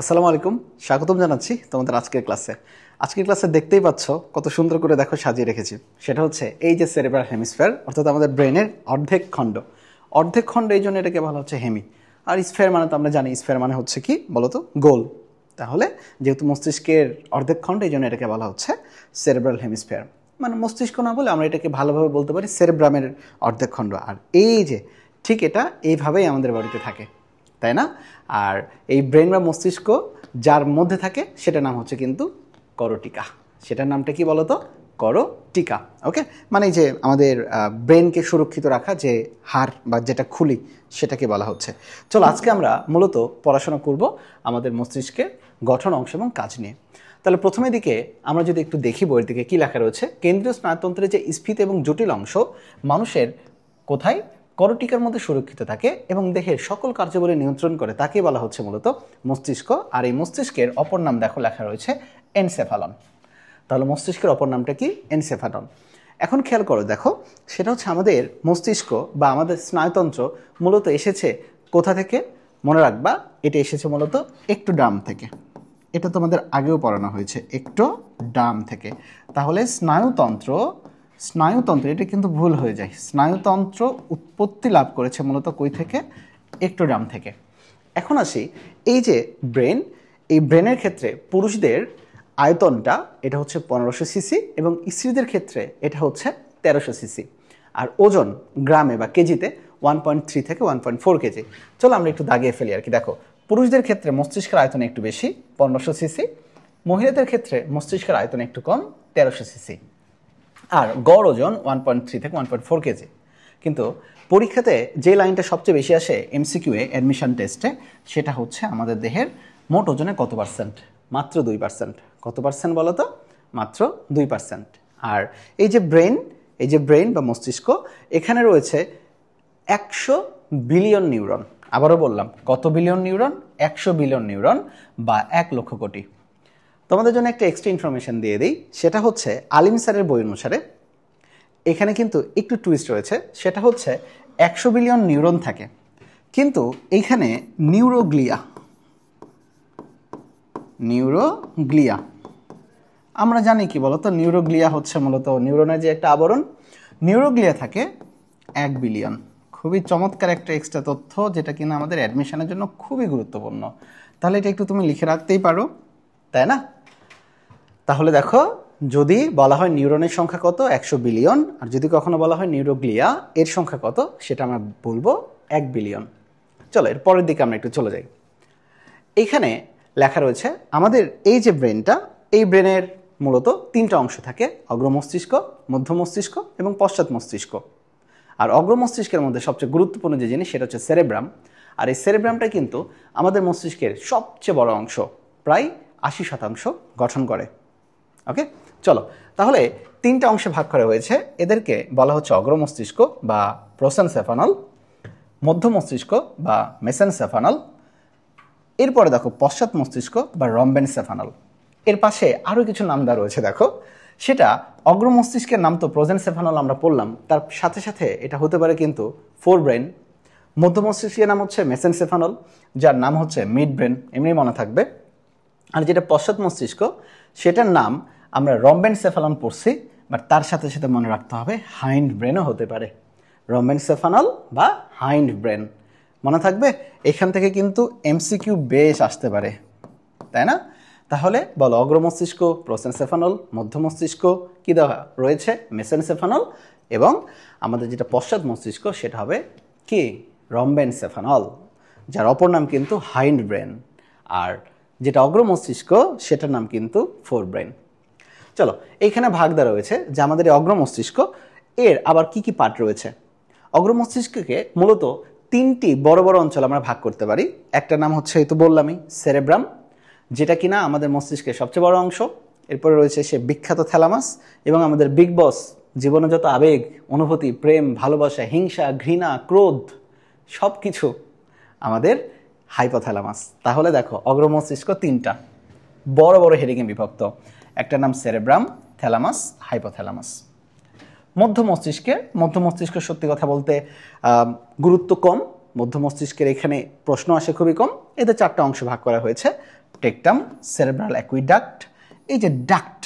আসসালামু আলাইকুম, স্বাগতম জানাচ্ছি তোমাদের আজকের ক্লাসে। আজকের ক্লাসে দেখতেই পাচ্ছ কত সুন্দর করে দেখো সাজিয়ে রেখেছি। সেটা হচ্ছে এই যে সেরেব্রাল হেমিস্ফিয়ার, অর্থাৎ আমাদের ব্রেনের অর্ধেক খণ্ড। অর্ধেক খণ্ড এই জন্য এটাকে বলা হচ্ছে হেমি। আর স্ফেয়ার মানে তো আমরা জানি, স্ফেয়ার মানে হচ্ছে কি বলতো, গোল। তাহলে যেহেতু মস্তিষ্কের অর্ধেক খণ্ড, এই জন্য এটাকে বলা হচ্ছে সেরেব্রাল হেমিস্ফিয়ার। মানে মস্তিষ্ক না বলে আমরা এটাকে ভালোভাবে বলতে পারি সেরেব্রামের অর্ধেক খণ্ড। আর এই যে ঠিক এটা এইভাবেই আমাদের বডিতে থাকে, তাই না? আর এই ব্রেন বা মস্তিষ্ক যার মধ্যে থাকে সেটার নাম হচ্ছে কিন্তু করটিকা। সেটার নামটা কি বলতো? করটিকা। ওকে, মানে যে আমাদের ব্রেনকে সুরক্ষিত রাখা যে হাড় বা যেটা খুলি, সেটাকে বলা হচ্ছে। চলো আজকে আমরা মূলত পড়াশোনা করব আমাদের মস্তিষ্কের গঠন, অংশ এবং কাজ নিয়ে। তাহলে প্রথমে দিকে আমরা যদি একটু দেখি বইয়ের দিকে কী লেখা রয়েছে, কেন্দ্রীয় স্নায়ুতন্ত্রের যে স্ফীত এবং জটিল অংশ মানুষের কোথায় করটিকার মধ্যে সুরক্ষিত থাকে এবং দেহের সকল কার্যাবলী নিয়ন্ত্রণ করে, তাকে বলা হচ্ছে মূলত মস্তিষ্ক। আর এই মস্তিষ্কের অপর নাম দেখো লেখা রয়েছে এনসেফালন। তাহলে মস্তিষ্কের অপর নামটা কি? এনসেফালন। এখন খেয়াল করো, দেখো সেটা হচ্ছে আমাদের মস্তিষ্ক বা আমাদের স্নায়ুতন্ত্র মূলত এসেছে কোথা থেকে? মনে রাখবা, এটা এসেছে মূলত একটোডার্ম থেকে। এটা তোমাদের আগেও পড়ানো হয়েছে, একটোডার্ম থেকে। তাহলে স্নায়ুতন্ত্র এটা কিন্তু ভুল হয়ে যায়। স্নায়ুতন্ত্র উৎপত্তি লাভ করেছে মূলত কই থেকে? একটোডার্ম থেকে। এখন আসি এই যে ব্রেন, এই ব্রেনের ক্ষেত্রে পুরুষদের আয়তনটা এটা হচ্ছে 1500 সিসি এবং স্ত্রীদের ক্ষেত্রে এটা হচ্ছে 1300 সিসি। আর ওজন গ্রামে বা কেজিতে 1.3 থেকে 1.4 কেজি। চলো আমরা একটু দাগিয়ে ফেলি আর কি। দেখো, পুরুষদের ক্ষেত্রে মস্তিষ্কের আয়তন একটু বেশি, 1500 সিসি। মহিলাদের ক্ষেত্রে মস্তিষ্কের আয়তন একটু কম, 1300 সিসি। আর গড় ওজন 1.3 থেকে 1.4 কেজি। কিন্তু পরীক্ষাতে যে লাইনটা সবচেয়ে বেশি আসে এমসিকিউয়ে, অ্যাডমিশন টেস্টে, সেটা হচ্ছে আমাদের দেহের মোট ওজনে কত পার্সেন্ট? মাত্র 2%। কত পার্সেন্ট বলো তো? মাত্র 2%। আর এই যে ব্রেন বা মস্তিষ্ক, এখানে রয়েছে 100 বিলিয়ন নিউরন। আবারও বললাম, কত বিলিয়ন নিউরন? 100 বিলিয়ন নিউরন বা 1 লক্ষ কোটি। তোমাদের জন্য একটা এক্সট্রা ইনফরমেশন দিয়ে দিই, সেটা হচ্ছে আলিম স্যারের বই অনুসারে এখানে কিন্তু একটু টুইস্ট রয়েছে। সেটা হচ্ছে 100 বিলিয়ন নিউরন থাকে, কিন্তু এইখানে নিউরোগ্লিয়া আমরা জানি কি বলতো, নিউরোগ্লিয়া হচ্ছে মূলত নিউরনের যে একটা আবরণ, নিউরোগ্লিয়া থাকে 1 বিলিয়ন। খুবই চমৎকার একটা এক্সট্রা তথ্য, যেটা কিনা আমাদের অ্যাডমিশনের জন্য খুবই গুরুত্বপূর্ণ। তাহলে এটা একটু তুমি লিখে রাখতেই পারো, তাই না? তাহলে দেখো, যদি বলা হয় নিউরনের সংখ্যা কত? 100 বিলিয়ন। আর যদি কখনো বলা হয় নিউরোগ্লিয়া, এর সংখ্যা কত, সেটা আমরা বলবো 1 বিলিয়ন। চলো এর পরের দিকে আমরা একটু চলে যাই। এইখানে লেখা রয়েছে আমাদের এই যে ব্রেনটা, এই ব্রেনের মূলত 3টা অংশ থাকে: অগ্র মস্তিষ্ক, মধ্য মস্তিষ্ক এবং পশ্চাৎ মস্তিষ্ক। আর অগ্র মস্তিষ্কের মধ্যে সবচেয়ে গুরুত্বপূর্ণ যে জিনিস, সেটা হচ্ছে সেরেব্রাম। আর এই সেরেব্রামটা কিন্তু আমাদের মস্তিষ্কের সবচেয়ে বড় অংশ, প্রায় 80% গঠন করে। ওকে, চলো তাহলে 3টা অংশে ভাগ করা হয়েছে। এদেরকে বলা হচ্ছে অগ্র মস্তিষ্ক বা প্রোসেনসেফানল, মধ্য মস্তিষ্ক বা মেসেনসেফানল। এরপরে দেখো পশ্চাৎ মস্তিষ্ক বা রম্বেনসেফানল। এর পাশে আরও কিছু নাম দেওয়া রয়েছে, দেখো সেটা অগ্র মস্তিষ্কের নাম তো প্রোজেনসেফানল আমরা পড়লাম, তার সাথে সাথে এটা হতে পারে কিন্তু ফোর ব্রেন। মধ্য মস্তিষ্কের নাম হচ্ছে মেসেনসেফানল, যার নাম হচ্ছে মিড ব্রেন, এমনি মনে থাকবে। আর যেটা পশ্চাৎ মস্তিষ্ক, সেটার নাম আমরা রম্বেনসেফালন পড়ছি, বাট তার সাথে সাথে মনে রাখতে হবে হাইন্ড ব্রেনও হতে পারে। রম্বেনসেফানল বা হাইন্ড ব্রেন মনে থাকবে। এখান থেকে কিন্তু এমসিকিউ বেশ আসতে পারে, তাই না? তাহলে বলো, অগ্র মস্তিষ্ক প্রোসেনসেফানল, মধ্য মস্তিষ্ক কি দেওয়া রয়েছে? মেসেনসেফানল, এবং আমাদের যেটা পশ্চাৎ মস্তিষ্ক সেটা হবে কি? রম্বেনসেফানল, যার অপর নাম কিন্তু হাইন্ড ব্রেন। আর যেটা অগ্র মস্তিষ্ক সেটার নাম কিন্তু ফোর ব্রেন। চলো এইখানে ভাগ দেওয়া রয়েছে যে আমাদের এই অগ্র মস্তিষ্ক, এর আবার কি কি পার্ট রয়েছে। অগ্র মস্তিষ্ককে মূলত 3টি বড় বড় অঞ্চল আমরা ভাগ করতে পারি। একটা নাম হচ্ছে, এই তো বললামই, সেরেব্রাম, যেটা কিনা আমাদের মস্তিষ্কের সবচেয়ে বড় অংশ। এরপরে রয়েছে সে বিখ্যাত থ্যালামাস, এবং আমাদের বিগ বস, জীবনে যত আবেগ, অনুভূতি, প্রেম, ভালোবাসা, হিংসা, ঘৃণা, ক্রোধ, সব কিছু আমাদের হাইপোথ্যালামাস। তাহলে দেখো, অগ্র মস্তিষ্ক 3টা বড় বড় হেডিংয়ে বিভক্ত। একটা নাম সেরেব্রাম, থ্যালামাস, হাইপোথ্যালামাস। মধ্য মস্তিষ্কের সত্যি কথা বলতে গুরুত্ব কম। মধ্য মস্তিষ্কের এখানে প্রশ্ন আসে খুবই কম। এদের 4টা অংশ ভাগ করা হয়েছে: টেকটাম, সেরেব্রাল অ্যাকুইডাক্ট। এই যে ডাক্ট,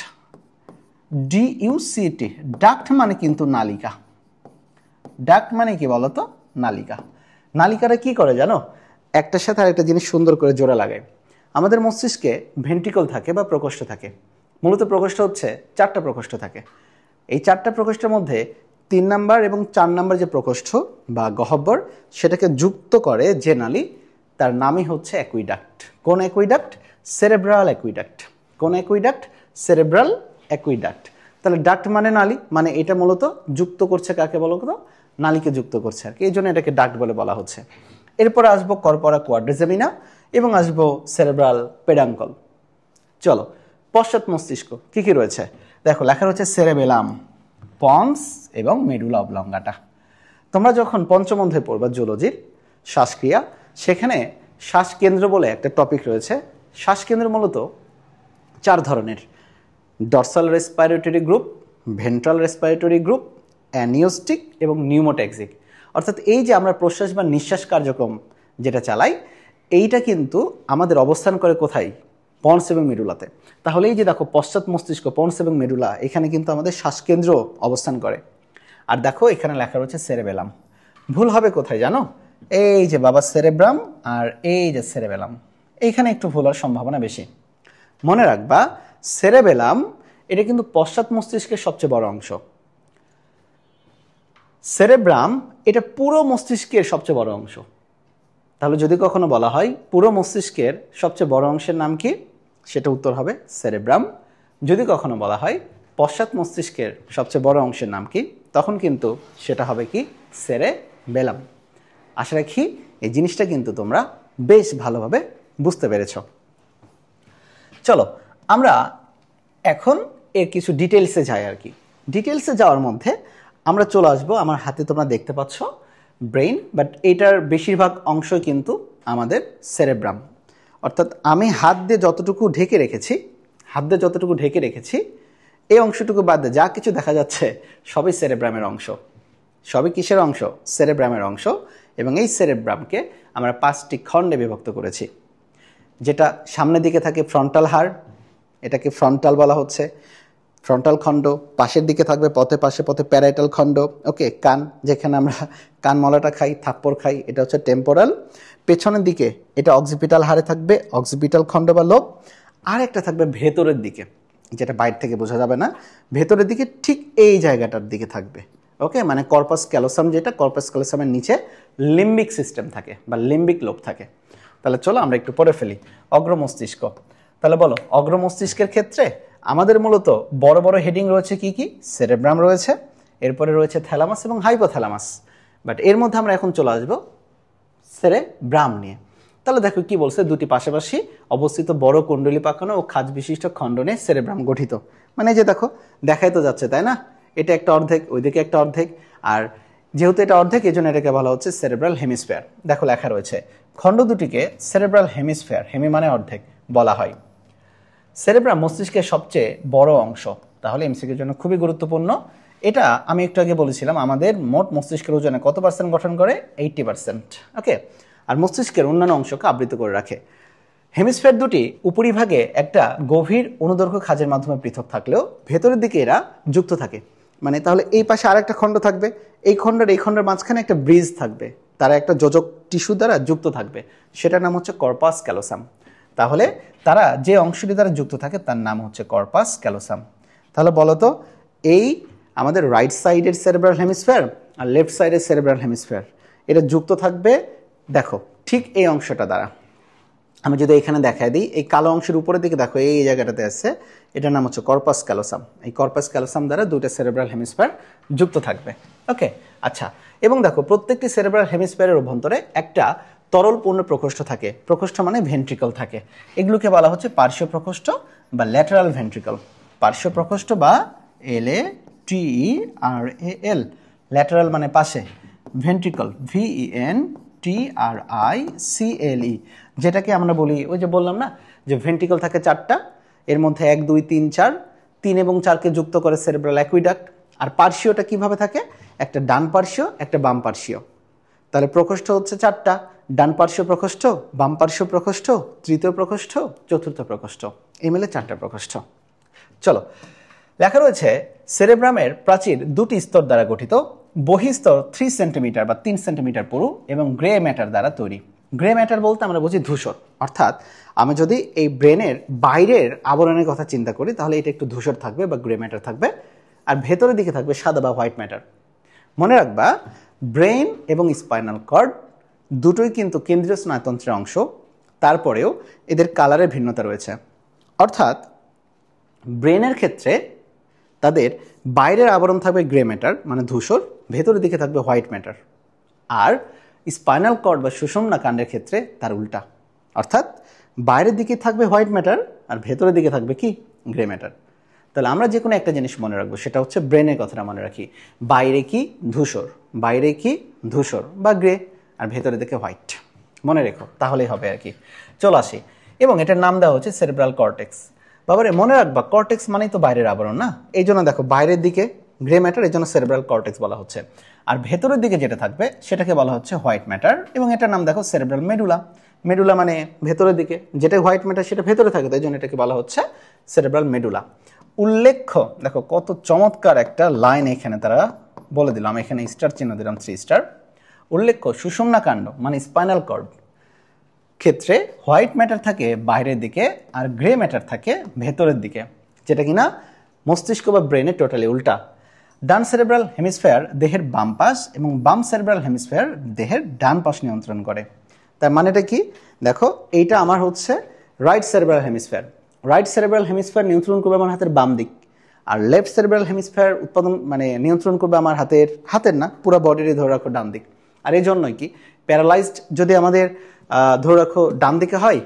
DUCT, ডাক্ট মানে কিন্তু নালিকা। ডাক্ট মানে কি বলতো? নালিকা। নালিকাটা কি করে জানো? একটার সাথে আরেকটা জিনিস সুন্দর করে জোড়া লাগায়। আমাদের মস্তিষ্কে ভেন্ট্রিকল থাকে বা প্রকোষ্ঠ থাকে। মূলত প্রকোষ্ঠ হচ্ছে 4টা প্রকোষ্ঠ থাকে। এই 4টা প্রকোষ্ঠের মধ্যে 3 নাম্বার এবং 4 নাম্বার যে প্রকোষ্ঠ বা গহ্বর, সেটাকে যুক্ত করে যে নালী, তার নামই হচ্ছে অ্যাকুইডাক্ট। কোন অ্যাকুইডাক্ট? Cerebral aqueduct. কোন অ্যাকুইডাক্ট? Cerebral aqueduct. তাহলে ডাক্ট মানে নালী, মানে এটা মূলত যুক্ত করছে কাকে বলো তো? নালীকে যুক্ত করছে আর কি, এই জন্য এটাকে ডাক্ট বলে বলা হচ্ছে। এরপরে আসবো কর্পোরা কোয়াড্রিজেমিনা এবং আসবো সেরেব্রাল পেডাঙ্কল। চলো, পশ্চাৎ মস্তিষ্ক কি কি রয়েছে দেখো, লেখা রয়েছে সেরেবেলাম, পন্স এবং মেডুলা অবলঙ্গাটা। তোমরা যখন পঞ্চম অধ্যায়ে পড়বা জুলজির শ্বাসক্রিয়া, সেখানে শ্বাসকেন্দ্র বলে একটা টপিক রয়েছে। শ্বাসকেন্দ্র মূলত 4 ধরনের: dorsal respiratory group, ventral respiratory group, apneustic এবং নিউমোট্যাক্সিক। অর্থাৎ এই যে আমরা প্রশ্বাস বা নিঃশ্বাস কার্যক্রম যেটা চালাই, এইটা কিন্তু আমাদের অবস্থান করে কোথায়? পন্স এবং মেডুলাতে। তাহলে এই যে দেখো পশ্চাৎ মস্তিষ্ক, পন্স এবং মেডুলা, এখানে কিন্তু আমাদের শ্বাসকেন্দ্র অবস্থান করে। আর দেখো এখানে লেখা রয়েছে সেরেবেলাম। ভুল হবে কোথায় জানো? এই যে বাবা সেরেব্রাম আর এই যে সেরেবেলাম, এইখানে একটু ভুল হওয়ার সম্ভাবনা বেশি। মনে রাখবা সেরেবেলাম এটা কিন্তু পশ্চাৎ মস্তিষ্কের সবচেয়ে বড় অংশ। সেরেব্রাম এটা পুরো মস্তিষ্কের সবচেয়ে বড় অংশ। তাহলে যদি কখনো বলা হয় পুরো মস্তিষ্কের সবচেয়ে বড় অংশের নাম কি, সেটা উত্তর হবে সেরেব্রাম। যদি কখনো বলা হয় পশ্চাৎ মস্তিষ্কের সবচেয়ে বড় অংশের নাম কি, তখন কিন্তু সেটা হবে কি? সেরেবেলাম। আশা রাখি এই জিনিসটা কিন্তু তোমরা বেশ ভালোভাবে বুঝতে পেরেছ। চলো আমরা এখন এর কিছু ডিটেলসে যাই আর কি। ডিটেলসে যাওয়ার মধ্যে আমরা চলে আসবো, আমার হাতে তোমরা দেখতে পাচ্ছ ব্রেইন, বাট এটার বেশিরভাগ অংশ কিন্তু আমাদের সেরেব্রাম। অর্থাৎ আমি হাত দিয়ে যতটুকু ঢেকে রেখেছি, এই অংশটুকু বাদ দিয়ে যা কিছু দেখা যাচ্ছে সবই সেরেব্রামের অংশ। সবই কিসের অংশ? সেরেব্রামের অংশ। এবং এই সেরেব্রামকে আমরা 5টি খণ্ডে বিভক্ত করেছি। যেটা সামনের দিকে থাকে ফ্রন্টাল হাড়, এটাকে ফ্রন্টাল বলা হচ্ছে, ফ্রন্টাল খণ্ড। পাশের দিকে থাকবে পথে প্যারাইটাল খণ্ড। ওকে, কান, যেখানে আমরা কানমলাটা খাই, থাপ্পড় খাই, এটা হচ্ছে টেম্পোরাল। পেছনের দিকে এটা অক্সিপিটাল হাড়ে থাকবে, অক্সিপিটাল খণ্ড বা লোব। আর একটা থাকবে ভেতরের দিকে, যেটা বাইরে থেকে বোঝা যাবে না, ভেতরের দিকে ঠিক এই জায়গাটার দিকে থাকবে। ওকে, মানে কর্পাস ক্যালোসাম, যেটা কর্পাস ক্যালোসামের নিচে লিম্বিক সিস্টেম থাকে বা লিম্বিক লোব থাকে। তাহলে চলো আমরা একটু পড়ে ফেলি। অগ্রমস্তিষ্ক, তাহলে বলো অগ্রমস্তিষ্কের ক্ষেত্রে আমাদের মূলত বড় বড় হেডিং রয়েছে কি কি? সেরেব্রাম রয়েছে, এরপরে রয়েছে থ্যালামাস এবং হাইপোথ্যালামাস। বাট এর মধ্যে আমরা এখন চলে আসবো সেরেব্রাম নিয়ে। তাহলে দেখো কি বলছে, দুটি পাশাপাশি অবস্থিত বড় কুণ্ডলী পাকানো ও খাঁজ বিশিষ্ট খণ্ড নিয়ে সেরেব্রাম গঠিত। মানে যে দেখো দেখাই তো যাচ্ছে, তাই না? এটা একটা অর্ধেক, ওইদিকে একটা অর্ধেক, আর যেহেতু এটা অর্ধেক এই জন্য এটাকে বলা হচ্ছে সেরেব্রাল হেমিস্ফিয়ার। দেখো লেখা রয়েছে খণ্ড দুটিকে সেরেব্রাল হেমিস্ফিয়ার, হেমি মানে অর্ধেক, বলা হয়। সেরেব্রাম মস্তিষ্কের সবচেয়ে বড় অংশ, তাহলে এমসিকিউর জন্য খুবই গুরুত্বপূর্ণ। এটা আমি একটু আগে বলেছিলাম আমাদের মোট মস্তিষ্কের ওজনে কত পার্সেন্ট গঠন করে? 80%। ওকে, আর মস্তিষ্কের অন্যান্য অংশকে আবৃত করে রাখে। হেমিস্ফিয়ার দুটি উপরিভাগে একটা গভীর অনুদৈর্ঘ্য খাঁজের মাধ্যমে পৃথক থাকলেও ভেতরের দিকে এরা যুক্ত থাকে। মানে তাহলে এই পাশে আর একটা খণ্ড থাকবে, এই খণ্ডের মাঝখানে একটা ব্রিজ থাকবে, তারা একটা যোজক টিস্যু দ্বারা যুক্ত থাকবে, সেটার নাম হচ্ছে কর্পাস ক্যালোসাম। তাহলে তারা যে অংশটি দ্বারা যুক্ত থাকে তার নাম হচ্ছে কর্পাস ক্যালোসাম। তাহলে বলতো এই আমাদের রাইট সাইডের সেরেব্রাল হেমিস্ফিয়ার আর লেফট সাইডের সেরেব্রাল হেমিস্ফিয়ার, এটা যুক্ত থাকবে দেখো ঠিক এই অংশটা দ্বারা। আমি যদি এখানে দেখাই দিই, এই কালো অংশের উপরের দিকে দেখো এই জায়গাটাতে আছে, এটার নাম হচ্ছে কর্পাস ক্যালোসাম। এই কর্পাস ক্যালোসাম দ্বারা দুটো সেরেব্রাল হেমিস্ফিয়ার যুক্ত থাকবে। ওকে, আচ্ছা, এবং দেখো প্রত্যেকটি সেরেব্রাল হেমিস্ফিয়ারের অভ্যন্তরে একটা তরল পূর্ণ প্রকোষ্ঠ থাকে। প্রকোষ্ঠ মানে ভেন্ট্রিকল থাকে। এগুলোকে বলা হচ্ছে পার্শ্বীয় প্রকোষ্ঠ বা ল্যাটারাল ভেন্ট্রিকল। পার্শ্বীয় প্রকোষ্ঠ বা LATERAL, ল্যাটারাল মানে পাশে, ভেন্ট্রিকল VENTRICLE, যেটাকে আমরা বলি, ওই যে বললাম না যে ভেন্ট্রিকল থাকে 4টা, এর মধ্যে 1 2 3 4, 3 এবং 4কে যুক্ত করে সেরেব্রাল অ্যাকুইডাক্ট। আর পার্শ্বীয়টা কিভাবে থাকে? একটা ডান পার্শ্বীয়, একটা বাম পার্শ্বীয়। তাহলে প্রকোষ্ঠ হচ্ছে 4টা, ডান পার্শ্ব প্রকোষ্ঠ, বাম পার্শ্ব প্রকোষ্ঠ, তৃতীয় প্রকোষ্ঠ, চতুর্থ প্রকোষ্ঠ, এই মিলে 4টা প্রকোষ্ঠ। চলো, লেখা রয়েছে সেরেব্রামের প্রাচীর 2টি স্তর দ্বারা গঠিত, বহিস্তর 3 সেন্টিমিটার বা 3 সেন্টিমিটার পুরু এবং গ্রে ম্যাটার দ্বারা তৈরি। গ্রে ম্যাটার বলতে আমরা বুঝি ধূসর, অর্থাৎ আমি যদি এই ব্রেনের বাইরের আবরণের কথা চিন্তা করি তাহলে এটা একটু ধূসর থাকবে বা গ্রে ম্যাটার থাকবে, আর ভেতরের দিকে থাকবে সাদা বা হোয়াইট ম্যাটার। মনে রাখবা, ব্রেন এবং স্পাইনাল কর্ড দুটোই কিন্তু কেন্দ্রীয় স্নায়ুতন্ত্রের অংশ, তারপরেও এদের কালারের ভিন্নতা রয়েছে। অর্থাৎ ব্রেনের ক্ষেত্রে তাদের বাইরের আবরণ থাকবে গ্রে ম্যাটার মানে ধূসর, ভেতরের দিকে থাকবে হোয়াইট ম্যাটার। আর স্পাইনাল কর্ড বা সুষুম্না কাণ্ডের ক্ষেত্রে তার উল্টা, অর্থাৎ বাইরের দিকে থাকবে হোয়াইট ম্যাটার আর ভেতরের দিকে থাকবে কি গ্রে ম্যাটার। তাহলে আমরা যে কোনো একটা জিনিস মনে রাখবো, সেটা হচ্ছে ব্রেনের কথাটা মনে রাখি, বাইরে কি ধূসর, বাইরে কি ধূসর বা গ্রে, আর ভেতরের দিকে হোয়াইট, মনে রেখো, তাহলেই হবে আর কি। চলো আসি, এবং এটার নাম দেওয়া হচ্ছে সেরেব্রাল কর্টেক্স। বাবারে মনে রাখবা, কর্টেক্স মানেই তো বাইরের আবরণ না, এই জন্য দেখো বাইরের দিকে গ্রে ম্যাটার, এই জন্য সেরেব্রাল কর্টেক্স বলা হচ্ছে। আর ভেতরের দিকে যেটা থাকবে সেটাকে বলা হচ্ছে হোয়াইট ম্যাটার, এবং এটার নাম দেখো সেরেব্রাল মেডুলা। মেডুলা মানে ভেতরের দিকে, যেটা হোয়াইট ম্যাটার সেটা ভেতরে থাকে, তাই জন্য এটাকে বলা হচ্ছে সেরেব্রাল মেডুলা। উল্লেখ্য, দেখো কত চমৎকার একটা লাইন এখানে তারা বলে দিলাম, এখানে স্টার চিহ্ন দিলাম 3 স্টার। উল্লেখ্য, সুষুম্না কাণ্ড মানে স্পাইনাল কর্ড ক্ষেত্রে হোয়াইট ম্যাটার থাকে বাইরের দিকে আর গ্রে ম্যাটার থাকে ভেতরের দিকে, যেটা কিনা মস্তিষ্ক বা ব্রেনের টোটালি উল্টা। ডান সেরেব্রাল হেমিস্ফেয়ার দেহের বাম পাশ এবং বাম সেরেব্রাল হেমিস্ফেয়ার দেহের ডান পাশ নিয়ন্ত্রণ করে। তার মানেটা কি দেখো, এইটা আমার হচ্ছে রাইট সেরেব্রাল হেমিস্ফেয়ার। রাইট সেরেব্রাল হেমিস্ফেয়ার নিয়ন্ত্রণ করবে আমার হাতের বাম দিক, আর লেফট সেরেব্রাল হেমিস্ফেয়ার উৎপাদন মানে নিয়ন্ত্রণ করবে আমার হাতের না পুরো বডিরই ধরে রাখো ডান দিক। আর এই জন্যই কি প্যারালাইজড যদি আমাদের ধরে রাখো ডান দিকে হয়,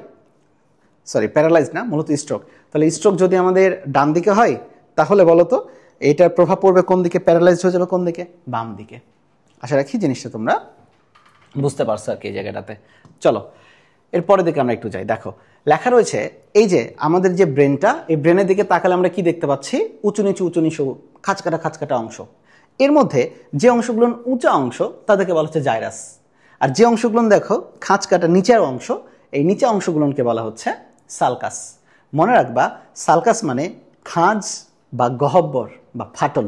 প্যারালাইজড না, মূলত স্ট্রোক, তাহলে স্ট্রোক যদি আমাদের ডান দিকে হয় তাহলে বলো তো এটার প্রভাব পড়বে কোন দিকে, প্যারালাইজড হয়ে যাবে কোন দিকে, বাম দিকে। আশা রাখি জিনিসটা তোমরা বুঝতে পারছো আর কি এই জায়গাটাতে। চলো এরপরের দিকে আমরা একটু যাই। দেখো লেখা রয়েছে, এই যে আমাদের যে ব্রেনটা, এই ব্রেনের দিকে তাকালে আমরা কি দেখতে পাচ্ছি, উঁচু নিচু খাঁচকাটা অংশ। এর মধ্যে যে অংশগুলো উঁচা অংশ তাদেরকে বলা হচ্ছে জাইরাস, আর যে অংশগুলো দেখো খাঁচকাটা নিচের অংশ, এই নিচে অংশগুলোকে বলা হচ্ছে সালকাস। মনে রাখবা, সালকাস মানে খাঁজ বা গহ্বর বা ফাটল।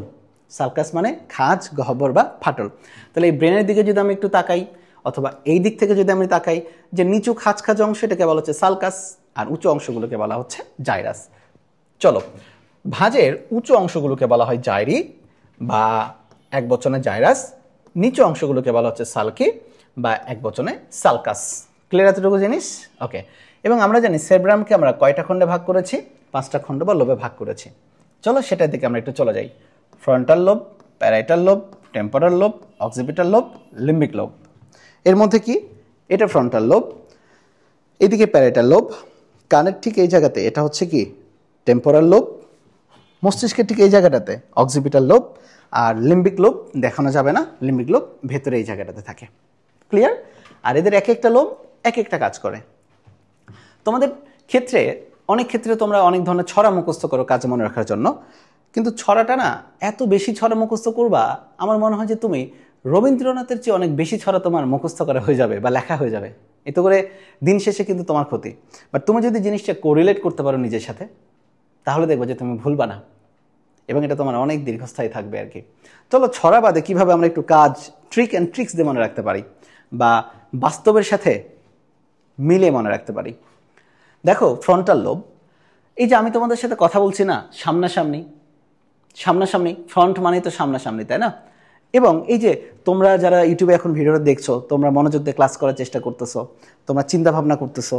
সালকাস মানে খাঁজ, গহ্বর বা ফাটল। তাহলে এই ব্রেনের দিকে যদি আমি একটু তাকাই, অথবা এই দিক থেকে যদি আমি তাকাই, যে নিচু খাঁজ অংশ এটাকে বলা হচ্ছে সালকাস, আর উঁচু অংশগুলোকে বলা হচ্ছে জাইরাস। চলো, ভাঁজের উঁচু অংশগুলোকে বলা হয় জাইরি বা একবচনে জাইরাস, নিচু অংশগুলোকে বলা হচ্ছে সালকি বা একবচনে সালকাস। ক্লিয়ার এতটুকু জিনিস? ওকে। এবং আমরা জানি সেরেব্রামকে আমরা কয়টা খণ্ডে ভাগ করেছি, 5টা খণ্ড বা লোবে ভাগ করেছি। চলো সেটার দিকে আমরা একটু চলে যাই। Frontal lobe, parietal lobe, temporal lobe, occipital lobe, লিম্বিক lobe. এর মধ্যে কি, এটা ফ্রন্টাল লোব, এদিকে প্যারাইটাল লোব, কানের ঠিক এই জায়গাতে এটা হচ্ছে কি টেম্পোরাল লোব, মস্তিষ্কের ঠিক এই জায়গাটাতে অক্সিপিটাল লোব, আর লিম্বিক লোব দেখানো যাবে না, লিম্বিক লোব ভেতরে এই জায়গাটাতে থাকে। ক্লিয়ার? আর এদের এক একটা লোব এক একটা কাজ করে। তোমাদের ক্ষেত্রে অনেক ক্ষেত্রে তোমরা অনেক ধরনের ছড়া মুখস্থ করো কাজ মনে রাখার জন্য, কিন্তু ছড়াটা না এত বেশি ছড়া মুখস্থ করবা, আমার মনে হয় যে তুমি রবীন্দ্রনাথের চেয়ে অনেক বেশি ছড়া তোমার মুখস্থ করা হয়ে যাবে বা লেখা হয়ে যাবে। এতে করে দিন শেষে কিন্তু তোমার ক্ষতি। বাট তুমি যদি জিনিসটা কোরিলেট করতে পারো নিজের সাথে, তাহলে দেখবো যে তুমি ভুলবা না এবং এটা তোমার অনেক দীর্ঘস্থায়ী থাকবে আর কি। চলো ছড়া বাদে কীভাবে আমরা একটু কাজ ট্রিক্স দিয়ে মনে রাখতে পারি বা বাস্তবের সাথে মিলে মনে রাখতে পারি। দেখো ফ্রন্টাল লোব, এই যে আমি তোমাদের সাথে কথা বলছি না, সামনাসামনি, ফ্রন্ট মানেই তো সামনাসামনি, তাই না? এবং এই যে তোমরা যারা ইউটিউবে এখন ভিডিওটা দেখছো, তোমরা মনোযোগ দিয়ে ক্লাস করার চেষ্টা করতেছো, তোমরা চিন্তা ভাবনা করতেছো,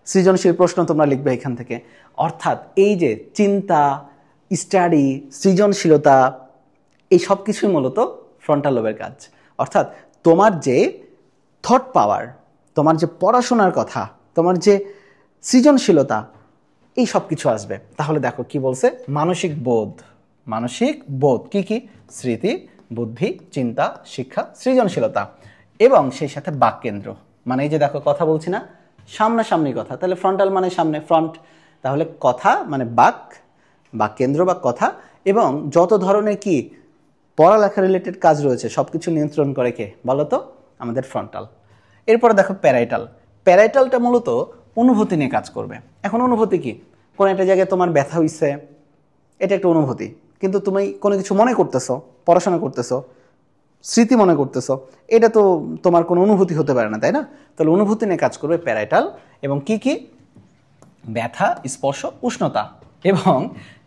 সৃজনশীল প্রশ্ন তোমরা লিখবে এখান থেকে। অর্থাৎ এই যে চিন্তা, স্টাডি, সৃজনশীলতা, এই সব কিছুই মূলত ফ্রন্টাল লোবের কাজ। অর্থাৎ তোমার যে থট পাওয়ার, তোমার যে পড়াশোনার কথা, তোমার যে সৃজনশীলতা, এই সব কিছু আসবে। তাহলে দেখো কি বলছে, মানসিক বোধ কি কি, স্মৃতি, বুদ্ধি, চিন্তা, শিক্ষা, সৃজনশীলতা, এবং সেই সাথে বাককেন্দ্র। মানে এই যে দেখো কথা বলছি না, সামনাসামনি কথা, তাহলে ফ্রন্টাল মানে সামনে, ফ্রন্ট, তাহলে কথা মানে বাককেন্দ্র বা কথা, এবং যত ধরনের কি পড়ালেখা রিলেটেড কাজ রয়েছে সব কিছু নিয়ন্ত্রণ করে কে বলো তো, আমাদের ফ্রন্টাল। এরপরে দেখো প্যারাইটাল। প্যারাইটালটা মূলত অনুভূতি নিয়ে কাজ করবে। এখন অনুভূতি কি? কোনো একটা জায়গায় তোমার ব্যথা হইছে, এটা একটা অনুভূতি, কিন্তু তুমি কোনো কিছু মনে করতেছো, পড়াশোনা করতেছো, স্মৃতি মনে করতেছো, এটা তো তোমার কোনো অনুভূতি হতে পারে না, তাই না? তাহলে অনুভূতি নিয়ে কাজ করবে প্যারাইটাল। এবং কি কি? ব্যথা, স্পর্শ, উষ্ণতা। এবং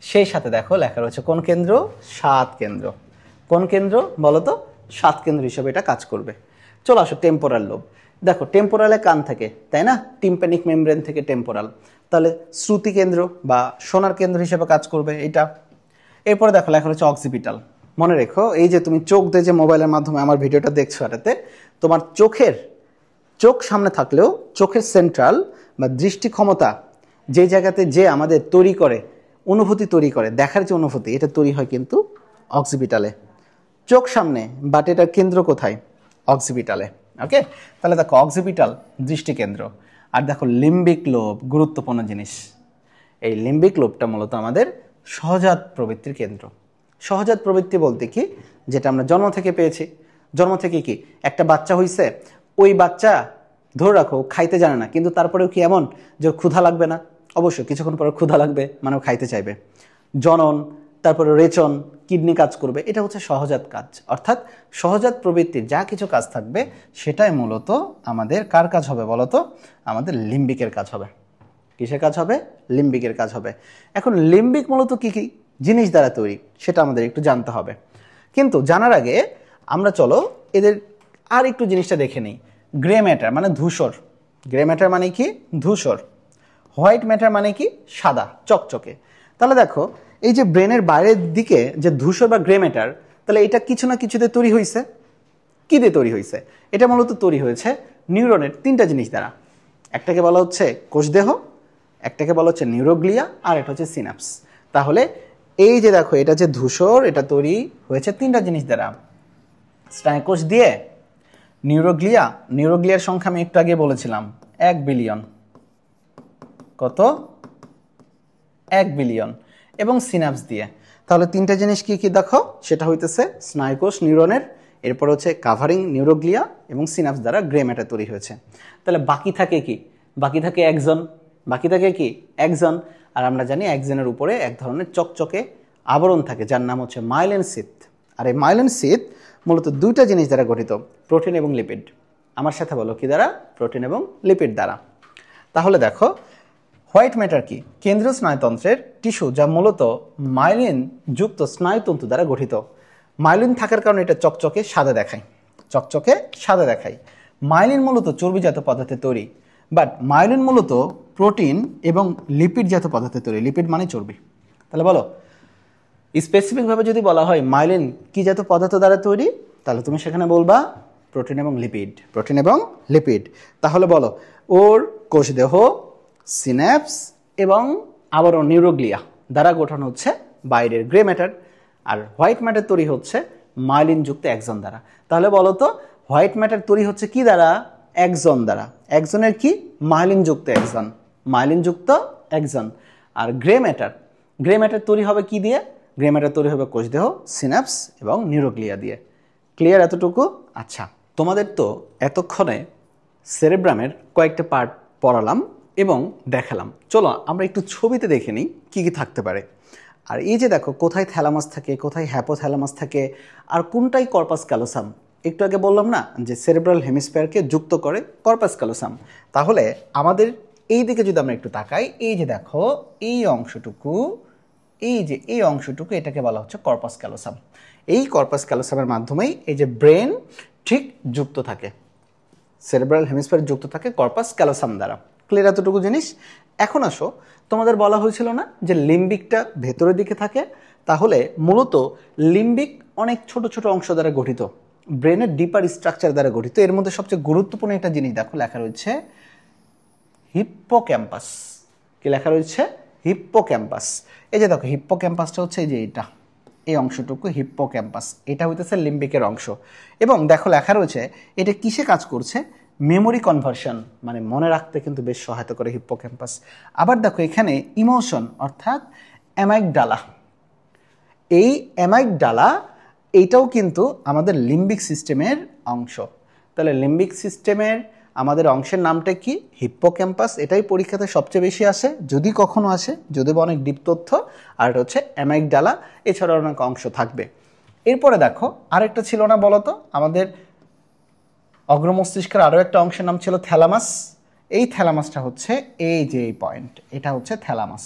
সেই সাথে দেখো লেখা রয়েছে কোন কেন্দ্র? স্বাদ কেন্দ্র। কোন কেন্দ্র বলো তো? স্বাদ কেন্দ্র হিসেবে এটা কাজ করবে। চলো আসো টেম্পোরাল লোব। দেখো টেম্পোরালে কান থাকে, তাই না? টিম্প্যানিক মেমব্রেন থেকে টেম্পোরাল, তাহলে শ্রুতি কেন্দ্র বা শোনার কেন্দ্র হিসেবে কাজ করবে এটা। এরপরে দেখো লেখা রয়েছে অক্সিপিটাল। মনে রেখো, এই যে তুমি চোখ দিয়ে যে মোবাইলের মাধ্যমে আমার ভিডিওটা দেখছো, এটাতে তোমার চোখ সামনে থাকলেও চোখের সেন্ট্রাল বা দৃষ্টি ক্ষমতা যে জায়গাতে যে আমাদের তৈরি করে, অনুভূতি তৈরি করে, দেখার যে অনুভূতি, এটা তৈরি হয় কিন্তু অক্সিপিটালে। চোখ সামনে, বাট এটার কেন্দ্র কোথায়? অক্সিপিটালে। ওকে, তাহলে দেখো অক্সিপিটাল দৃষ্টি কেন্দ্র। আর দেখো লিম্বিক লোব, গুরুত্বপূর্ণ জিনিস। এই লিম্বিক লোবটা মূলত আমাদের সহজাত প্রবৃত্তির কেন্দ্র। সহজাত প্রবৃত্তি বলতে কি? যেটা আমরা জন্ম থেকে পেয়েছি। জন্ম থেকে কি একটা বাচ্চা হইছে, ওই বাচ্চা ধরে রাখো খাইতে জানে না, কিন্তু তারপরেও কি এমন যে ক্ষুধা লাগবে না? অবশ্যই কিছুক্ষণ পরে ক্ষুধা লাগবে, মানে খাইতে চাইবে। জনন, তারপরে রেচন, কিডনি কাজ করবে, এটা হচ্ছে সহজাত কাজ। অর্থাৎ সহজাত প্রবৃত্তির যা কিছু কাজ থাকবে সেটাই মূলত আমাদের কার কাজ হবে বলো তো? আমাদের লিম্বিকের কাজ হবে। কিসের কাজ হবে? লিম্বিকের কাজ হবে। এখন লিম্বিক মূলত কি কি জিনিস দ্বারা তৈরি সেটা আমাদের একটু জানতে হবে। কিন্তু জানার আগে আমরা চলো এদের আর একটু জিনিসটা দেখে নিই। গ্রে ম্যাটার মানে ধূসর। গ্রে ম্যাটার মানে কি? ধূসর। হোয়াইট ম্যাটার মানে কি? সাদা, চকচকে। তাহলে দেখো এই যে ব্রেনের বাইরের দিকে যে ধূসর বা গ্রে ম্যাটার, তাহলে এটা কিছু না কিছুতে তৈরি হয়েছে। কি দিয়ে তৈরি হয়েছে? এটা মূলত তৈরি হয়েছে নিউরনের তিনটা জিনিস দ্বারা। একটাকে বলা হচ্ছে কোষদেহ, একটাকে বলা হচ্ছে নিউরোগ্লিয়া, আর এটা হচ্ছে সিনাপস। তাহলে এই যে দেখো এটা যে ধূসর, এটা তৈরি হয়েছে তিনটা জিনিস দ্বারা। স্নায়ুকোষ দিয়ে, নিউরোগ্লিয়ার সংখ্যা আমি একটু আগে বলেছিলাম 1 বিলিয়ন। কত? 1 বিলিয়ন। এবং সিনাপস দিয়ে। তাহলে তিনটা জিনিস কি কি দেখো? সেটা হইতেছে স্নায়ুকোষ নিউরনের, এরপর হচ্ছে কাভারিং নিউরোগ্লিয়া এবং সিনাপস দ্বারা গ্রে ম্যাটার তৈরি হয়েছে। তাহলে বাকি থাকে কি? বাকি থাকে একজন। বাকি থাকে কি? একজন। আর আমরা জানি একজনের উপরে এক ধরনের চকচকে আবরণ থাকে যার নাম হচ্ছে মাইলিন শীথ। আর এই মাইলিন শীথ মূলত দুইটা জিনিস দ্বারা গঠিত, প্রোটিন এবং লিপিড। আমার সাথে বলো কি দ্বারা? প্রোটিন এবং লিপিড দ্বারা। তাহলে দেখো হোয়াইট ম্যাটার কি? কেন্দ্রীয় স্নায়ুতন্ত্রের টিস্যু, যা মূলত মাইলিন যুক্ত স্নায়ুতন্তু দ্বারা গঠিত। মাইলিন থাকার কারণে এটা চকচকে সাদা দেখায়। চকচকে সাদা দেখায়। মাইলিন মূলত চর্বিজাত পদার্থে তৈরি, বাট মাইলিন মূলত প্রোটিন এবং লিপিড জাত পদার্থে তৈরি। লিপিড মানে চর্বি। তাহলে বলো স্পেসিফিকভাবে যদি বলা হয় মাইলিন কি জাত পদার্থ দ্বারা তৈরি, তাহলে তুমি সেখানে বলবা প্রোটিন এবং লিপিড। প্রোটিন এবং লিপিড। তাহলে বলো ওর কোষদেহ, সিনাপস এবং আবরণ নিউরোগ্লিয়া দ্বারা গঠন হচ্ছে বাইরের গ্রে ম্যাটার, আর হোয়াইট ম্যাটার তৈরি হচ্ছে মাইলিন যুক্ত একজন দ্বারা। তাহলে বলো তো হোয়াইট ম্যাটার তৈরি হচ্ছে কি দ্বারা? একজন দ্বারা। একজনের কি? মাইলিন যুক্ত একজন। মাইলিন যুক্ত একজন। আর গ্রে ম্যাটার তৈরি হবে কি দিয়ে? গ্রে ম্যাটার তৈরি হবে কোষদেহ, সিনাপস এবং নিউরোগ্লিয়া দিয়ে। ক্লিয়ার এতটুকু? আচ্ছা, তোমাদের তো এতক্ষণে সেরেব্রামের কয়েকটা পার্ট পড়ালাম এবং দেখালাম। চলো আমরা একটু ছবিতে দেখে নিই কী কী থাকতে পারে। আর এই যে দেখো কোথায় থ্যালামাস থাকে, কোথায় হ্যাপোথ্যালামাস থাকে, আর কোনটাই কর্পাস ক্যালোসাম। একটু আগে বললাম না যে সেরেব্রাল হেমিস্ফিয়ারকে যুক্ত করে কর্পাস ক্যালোসাম। তাহলে আমাদের এই দিকে যদি আমরা একটু তাকাই, এই যে দেখো এই অংশটুকু, এই অংশটুকু এটাকে বলা হচ্ছে কর্পাস ক্যালোসাম। এই কর্পাস ক্যালোসামের মাধ্যমেই এই যে ব্রেন ঠিক যুক্ত থাকে, সেরেব্রাল হেমিস্ফিয়ার যুক্ত থাকে কর্পাস ক্যালোসাম দ্বারা। ক্লিয়ার এতটুকু জিনিস? এখন আসো, তোমাদের বলা হয়েছিল না যে লিম্বিকটা ভেতরের দিকে থাকে? তাহলে মূলত লিম্বিক অনেক ছোট ছোট অংশ দ্বারা গঠিত, ব্রেনের ডিপার স্ট্রাকচার দ্বারা গঠিত। এর মধ্যে সবচেয়ে গুরুত্বপূর্ণ একটা জিনিস দেখো লেখা রয়েছে হিপ্পোক্যাম্পাস। কি লেখা রয়েছে? হিপ্পোক্যাম্পাস। এই যে দেখো হিপ্পোক্যাম্পাসটা হচ্ছে এই যে এই অংশটুকু হিপ্পোক্যাম্পাস, এটা হইতেছে লিম্বিকের অংশ। এবং দেখো লেখা রয়েছে এটা কিসে কাজ করছে? মেমোরি কনভার্সন, মানে মনে রাখতে কিন্তু বেশ সহায়তা করে হিপ্পোক্যাম্পাস। আবার দেখো এখানে ইমোশন অর্থাৎ অ্যামাইগডালা। এই অ্যামাইগডালা এইটাও কিন্তু আমাদের লিম্বিক সিস্টেমের অংশ। তাহলে লিম্বিক সিস্টেমের আমাদের অংশের নামটা কি? হিপ্পোক্যাম্পাস। এটাই পরীক্ষাতে সবচেয়ে বেশি আসে, যদি কখনো আসে, যদি বা অনেক ডিপ তথ্য। আর এটা হচ্ছে অ্যামাইগডালা, এছাড়াও অনেক অংশ থাকবে। এরপরে দেখো আরেকটা ছিল না বলতো, আমাদের অগ্রমস্তিষ্কের আরও একটা অংশের নাম ছিল থ্যালামাস। এই থ্যালামাসটা হচ্ছে এই যে এই পয়েন্ট, এটা হচ্ছে থ্যালামাস।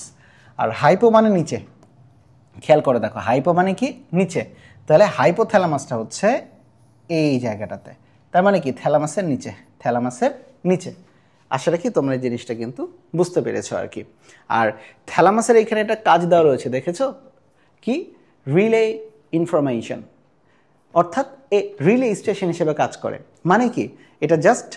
আর হাইপো মানে নিচে, খেয়াল করে দেখো, হাইপো মানে কি? নিচে। তাহলে হাইপোথ্যালামাসটা হচ্ছে এই জায়গাটাতে। তার মানে কি? থ্যালামাসের নিচে, থ্যালামাসের নিচে। আশা রাখি তোমরা এই জিনিসটা কিন্তু বুঝতে পেরেছো আর কি। আর থ্যালামাসের এখানে একটা কাজ দেওয়া রয়েছে, দেখেছো কি? রিলে ইনফরমেশন, অর্থাৎ এ রিলে স্টেশন হিসেবে কাজ করে। মানে কি? এটা জাস্ট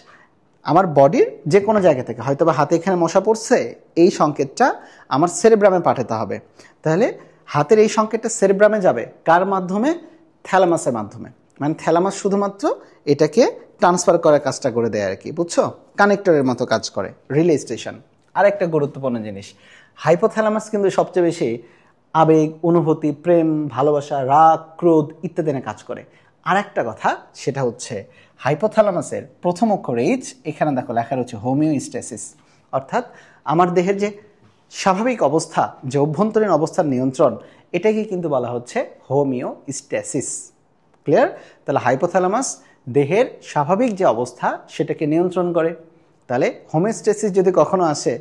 আমার বডির যে কোনো জায়গা থেকে, হয়তো বা হাতে এখানে মশা পড়ছে, এই সংকেতটা আমার সেরেব্রামে পাঠাতে হবে। তাহলে হাতের এই সংকেতটা সেরেব্রামে যাবে কার মাধ্যমে? থ্যালামাসের মাধ্যমে। মানে থ্যালামাস শুধুমাত্র এটাকে ট্রান্সফার করার কাজটা করে দেয় আর কি, বুঝছো? কানেক্টরের মতো কাজ করে রিলে স্টেশন। আর একটা গুরুত্বপূর্ণ জিনিস, হাইপোথ্যালামাস কিন্তু সবচেয়ে বেশি আবেগ, অনুভূতি, প্রেম, ভালোবাসা, রাগ, ক্রোধ ইত্যাদি নিয়ে কাজ করে। আর একটা কথা, সেটা হচ্ছে হাইপোথ্যালামাসের প্রথম অক্ষর এইচ, এখানে দেখো লেখা রয়েছে হোমিওস্ট্যাসিস, অর্থাৎ আমার দেহের যে স্বাভাবিক অবস্থা, যে অভ্যন্তরীণ অবস্থার নিয়ন্ত্রণ, এটাকে কিন্তু বলা হচ্ছে হোমিওস্ট্যাসিস। ক্লিয়ার? তাহলে হাইপোথ্যালামাস দেহের স্বাভাবিক যে অবস্থা সেটাকে নিয়ন্ত্রণ করে। তাহলে হোমিওস্ট্যাসিস যদি কখনো আসে,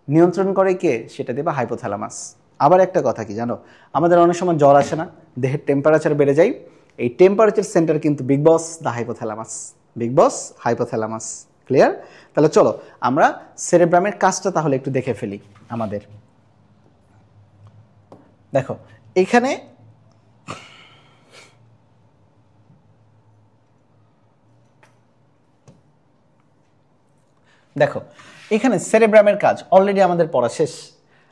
নিয়ন্ত্রণ করে কে? সেটা দেবে হাইপোথ্যালামাস। আবার একটা কথা কি জানো, আমাদের অনেক সময় জ্বর আসে না, দেহের টেম্পারেচার বেড়ে যায়, এই টেম্পারেচার সেন্টার কিন্তু big boss the hypothalamus, big boss hypothalamus. Clear? তাহলে চলো আমরা সেরেব্রামের কাজটা তাহলে একটু দেখে ফেলি আমাদের। দেখো এখানে দেখো এখানে সেরেব্রামের কাজ অলরেডি আমাদের পড়া শেষ।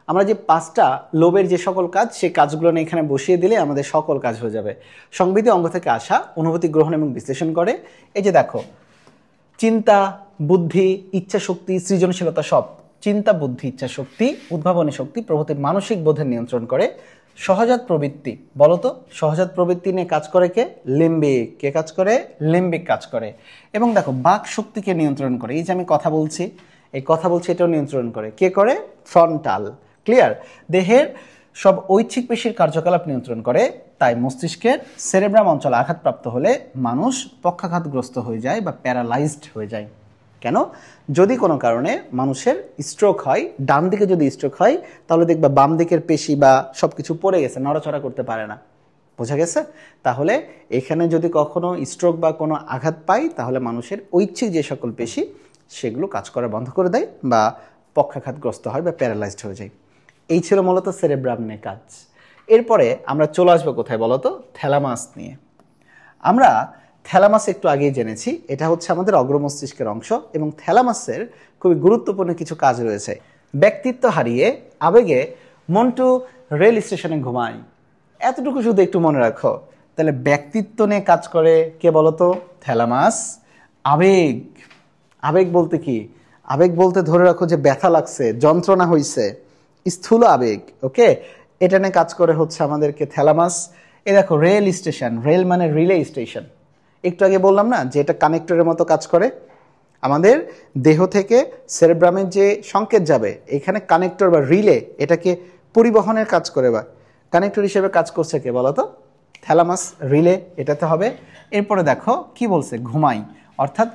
আমরা যে 5টা লোবের যে সকল কাজ, সেই কাজগুলো নিয়ে এখানে বসিয়ে দিলে আমাদের সকল কাজ হয়ে যাবে। সংবেদী অঙ্গ থেকে আসা অনুভূতি গ্রহণ এবং বিশ্লেষণ করে। এই যে দেখো, চিন্তা, বুদ্ধি, ইচ্ছা শক্তি, সৃজনশীলতা, সব চিন্তা, বুদ্ধি, ইচ্ছা শক্তি, উদ্ভাবনী শক্তি প্রভৃতি মানসিক বোধের নিয়ন্ত্রণ করে। সহজাত প্রবৃত্তি, বলতো সহজাত প্রবৃত্তি নিয়ে কাজ করে কে? লিম্বিক। কে কাজ করে? লিম্বিক কাজ করে। এবং দেখো বাক শক্তিকে নিয়ন্ত্রণ করে, এই যে আমি কথা বলছি, এই কথা বলছি, এটাও নিয়ন্ত্রণ করে। কে করে? ফ্রন্টাল। ক্লিয়ার? দেহের সব ঐচ্ছিক পেশির কার্যকলাপ নিয়ন্ত্রণ করে। তাই মস্তিষ্কের সেরেব্রাম অঞ্চলে আঘাতপ্রাপ্ত হলে মানুষ পক্ষাঘাতগ্রস্ত হয়ে যায় বা প্যারালাইজড হয়ে যায়। কেন? যদি কোনো কারণে মানুষের স্ট্রোক হয়, ডান দিকে যদি স্ট্রোক হয়, তাহলে দেখবা বাম দিকের পেশি বা সব কিছু পড়ে গেছে, নড়াচড়া করতে পারে না। বোঝা গেছে? তাহলে এখানে যদি কখনো স্ট্রোক বা কোনো আঘাত পাই, তাহলে মানুষের ঐচ্ছিক যে সকল পেশি, সেগুলো কাজ করা বন্ধ করে দেয় বা পক্ষাঘাতগ্রস্ত হয় বা প্যারালাইজড হয়ে যায়। এই ছিল মূলত সেরেব্রাম নিয়ে কাজ। এরপরে আমরা চলে আসবো কোথায় বলতো? থ্যালামাস নিয়ে। আমরা থ্যালামাস একটু আগেই জেনেছি, এটা হচ্ছে আমাদের অগ্রমস্তিষ্কের অংশ এবং থ্যালামাসের খুবই গুরুত্বপূর্ণ কিছু কাজ রয়েছে। ব্যক্তিত্ব হারিয়ে আবেগে মন্টু রেল স্টেশনে ঘুমায়, এতটুকু শুধু একটু মনে রাখো। তাহলে ব্যক্তিত্ব নিয়ে কাজ করে কে বলতো? থ্যালামাস। আবেগ, আবেগ বলতে কি? আবেগ বলতে ধরে রাখো যে ব্যথা লাগছে, যন্ত্রণা হইছে, স্থূল আবেগ। ওকে, এটা নিয়ে কাজ করে হচ্ছে আমাদেরকে থ্যালামাস। এই দেখো রেল স্টেশন, রেল মানে রিলে স্টেশন। একটু আগে বললাম না যে এটা কানেক্টরের মতো কাজ করে। আমাদের দেহ থেকে সেরেব্রামের যে সংকেত যাবে, এখানে কানেক্টর বা রিলে এটাকে পরিবহনের কাজ করে, বা কানেক্টর হিসেবে কাজ করছে কে বলতো? থ্যালামাস। রিলে এটাতে হবে। এরপরে দেখো কি বলছে? ঘুমাই, অর্থাৎ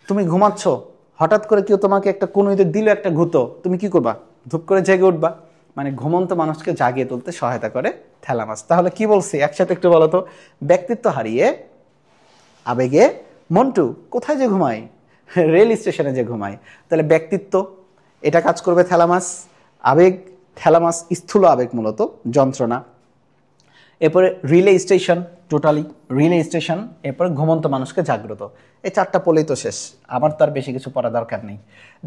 তুমি ঘুমাচ্ছ, হঠাৎ করে কেউ তোমাকে একটা কনুইতে দিল একটা ঘুতো, তুমি কি করবা? ধূপ করে জেগে উঠবা। মানে ঘুমন্ত মানুষকে জাগিয়ে তুলতে সহায়তা করে থ্যালামাস। তাহলে কি বলছি একসাথে একটু বলো তো? ব্যক্তিত্ব হারিয়ে আবেগে মন্টু কোথায় যে ঘুমায়? রেল স্টেশনে যে ঘুমায়। তাহলে ব্যক্তিত্ব, এটা কাজ করবে থ্যালামাস। আবেগ, থ্যালামাস স্থূল আবেগ, মূলত যন্ত্রণা। এরপরে relay station, totally relay station. এরপরে ঘুমন্ত মানুষকে জাগ্রত। এই 4টা পলেই তো শেষ, আমার তার বেশি কিছু পড়া দরকার নেই।